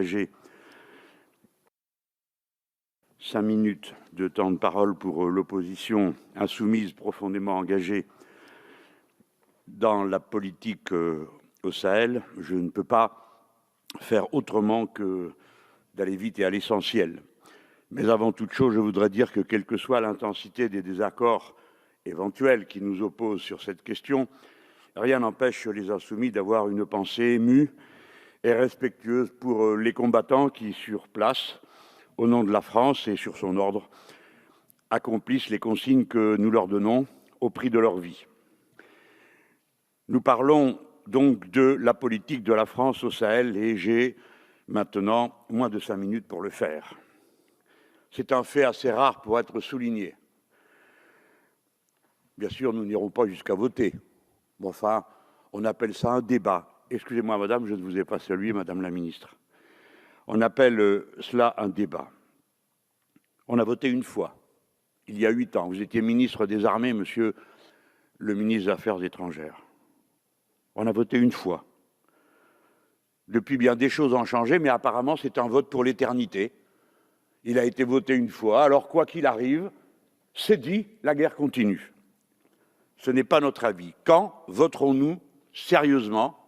J'ai 5 minutes de temps de parole pour l'opposition insoumise profondément engagée dans la politique au Sahel. Je ne peux pas faire autrement que d'aller vite et à l'essentiel. Mais avant toute chose, je voudrais dire que quelle que soit l'intensité des désaccords éventuels qui nous opposent sur cette question, rien n'empêche les insoumis d'avoir une pensée émue et respectueuse pour les combattants qui, sur place, au nom de la France et sur son ordre, accomplissent les consignes que nous leur donnons au prix de leur vie. Nous parlons donc de la politique de la France au Sahel et j'ai maintenant moins de 5 minutes pour le faire. C'est un fait assez rare pour être souligné. Bien sûr, nous n'irons pas jusqu'à voter. Bon, enfin, on appelle ça un débat. Excusez-moi, madame, je ne vous ai pas salué, madame la ministre. On appelle cela un débat. On a voté une fois, il y a 8 ans. Vous étiez ministre des Armées, monsieur le ministre des Affaires étrangères. On a voté une fois. Depuis, bien des choses ont changé, mais apparemment, c'est un vote pour l'éternité. Il a été voté une fois, alors quoi qu'il arrive, c'est dit, la guerre continue. Ce n'est pas notre avis. Quand voterons-nous sérieusement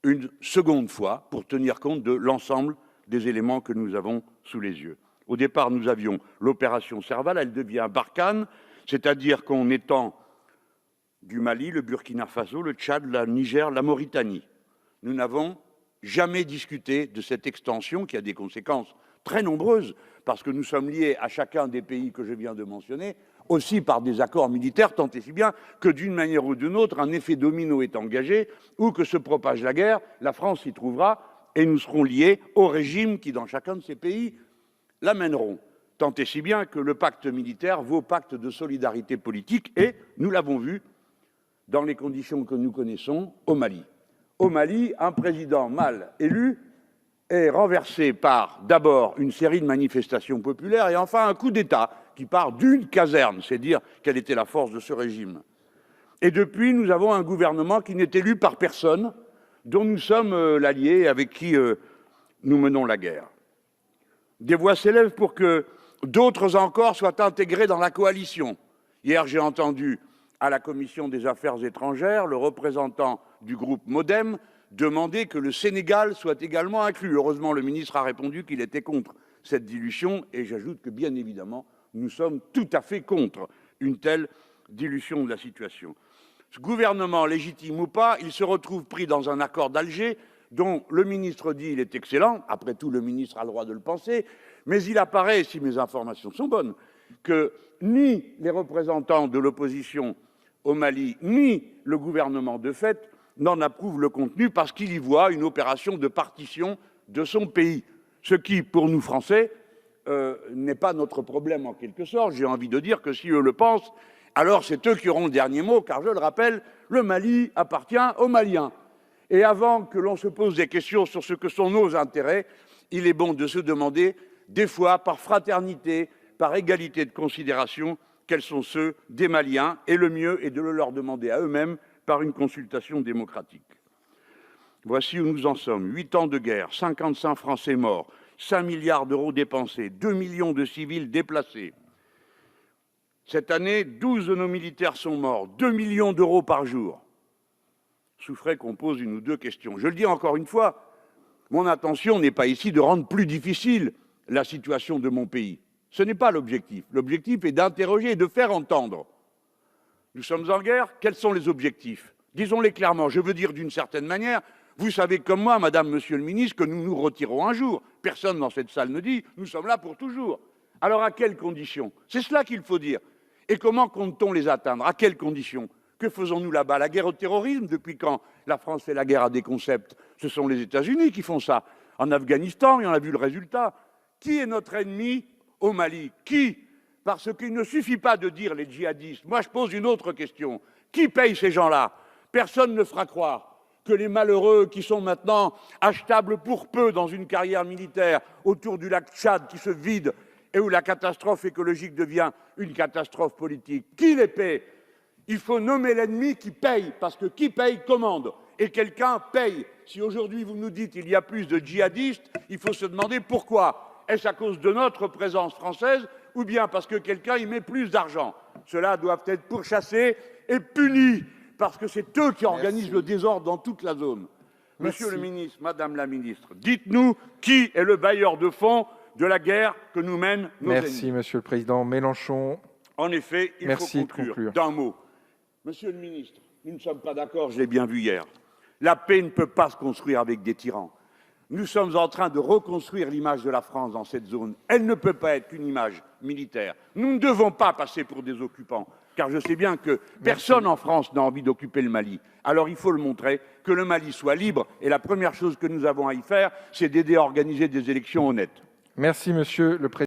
une seconde fois pour tenir compte de l'ensemble des éléments que nous avons sous les yeux? Au départ, nous avions l'opération Serval, elle devient Barkhane, c'est-à-dire qu'on étend du Mali, le Burkina Faso, le Tchad, le Niger, la Mauritanie. Nous n'avons jamais discuté de cette extension qui a des conséquences très nombreuses, parce que nous sommes liés à chacun des pays que je viens de mentionner, aussi par des accords militaires, tant et si bien que d'une manière ou d'une autre, un effet domino est engagé, où que se propage la guerre, la France s'y trouvera, et nous serons liés au régime qui, dans chacun de ces pays, l'amèneront. Tant et si bien que le pacte militaire vaut pacte de solidarité politique, et nous l'avons vu dans les conditions que nous connaissons au Mali. Au Mali, un président mal élu est renversé par d'abord une série de manifestations populaires et enfin un coup d'État qui part d'une caserne, c'est dire quelle était la force de ce régime. Et depuis, nous avons un gouvernement qui n'est élu par personne, dont nous sommes l'allié avec qui nous menons la guerre. Des voix s'élèvent pour que d'autres encore soient intégrés dans la coalition. Hier, j'ai entendu à la Commission des Affaires étrangères le représentant du groupe MoDem demander que le Sénégal soit également inclus. Heureusement, le ministre a répondu qu'il était contre cette dilution et j'ajoute que, bien évidemment, nous sommes tout à fait contre une telle dilution de la situation. Ce gouvernement, légitime ou pas, il se retrouve pris dans un accord d'Alger dont le ministre dit qu'il est excellent. Après tout, le ministre a le droit de le penser. Mais il apparaît, si mes informations sont bonnes, que ni les représentants de l'opposition au Mali, ni le gouvernement de fait n'en approuvent le contenu parce qu'il y voit une opération de partition de son pays. Ce qui, pour nous Français, n'est pas notre problème en quelque sorte. J'ai envie de dire que si eux le pensent, alors c'est eux qui auront le dernier mot, car je le rappelle, le Mali appartient aux Maliens. Et avant que l'on se pose des questions sur ce que sont nos intérêts, il est bon de se demander, des fois, par fraternité, par égalité de considération, quels sont ceux des Maliens, et le mieux est de le leur demander à eux-mêmes par une consultation démocratique. Voici où nous en sommes. 8 ans de guerre, 55 Français morts, 5 milliards d'euros dépensés, 2 millions de civils déplacés. Cette année, 12 de nos militaires sont morts, 2 millions d'euros par jour. Souffrait qu'on pose une ou deux questions. Je le dis encore une fois, mon intention n'est pas ici de rendre plus difficile la situation de mon pays. Ce n'est pas l'objectif. L'objectif est d'interroger et de faire entendre. Nous sommes en guerre, quels sont les objectifs? Disons-les clairement, je veux dire d'une certaine manière, vous savez comme moi, madame, monsieur le ministre, que nous nous retirerons un jour. Personne dans cette salle ne dit, nous sommes là pour toujours. Alors à quelles conditions? C'est cela qu'il faut dire. Et comment compte-t-on les atteindre? À quelles conditions? Que faisons-nous là-bas? La guerre au terrorisme? Depuis quand la France fait la guerre à des concepts? Ce sont les États-Unis qui font ça. En Afghanistan, et on a vu le résultat. Qui est notre ennemi au Mali? Qui? Parce qu'il ne suffit pas de dire les djihadistes. Moi, je pose une autre question. Qui paye ces gens-là? Personne ne fera croire que les malheureux qui sont maintenant achetables pour peu dans une carrière militaire autour du lac Tchad qui se vide et où la catastrophe écologique devient une catastrophe politique. Qui les paie? Il faut nommer l'ennemi qui paye, parce que qui paye commande. Et quelqu'un paye. si aujourd'hui vous nous dites qu'il y a plus de djihadistes, il faut se demander pourquoi. Est-ce à cause de notre présence française ou bien parce que quelqu'un y met plus d'argent? Ceux-là doivent être pourchassés et punis, parce que c'est eux qui organisent le désordre dans toute la zone. Monsieur le ministre, Madame la ministre, dites-nous qui est le bailleur de fonds de la guerre que nous mènent nos ennemis. Merci, Monsieur le Président. Mélenchon. En effet, il faut conclure d'un mot. Monsieur le ministre, nous ne sommes pas d'accord, je l'ai bien vu hier. La paix ne peut pas se construire avec des tyrans. Nous sommes en train de reconstruire l'image de la France dans cette zone. Elle ne peut pas être qu'une image militaire. Nous ne devons pas passer pour des occupants, car je sais bien que personne en France n'a envie d'occuper le Mali. Alors il faut le montrer, que le Mali soit libre, et la première chose que nous avons à y faire, c'est d'aider à organiser des élections honnêtes. Merci, Monsieur le Président.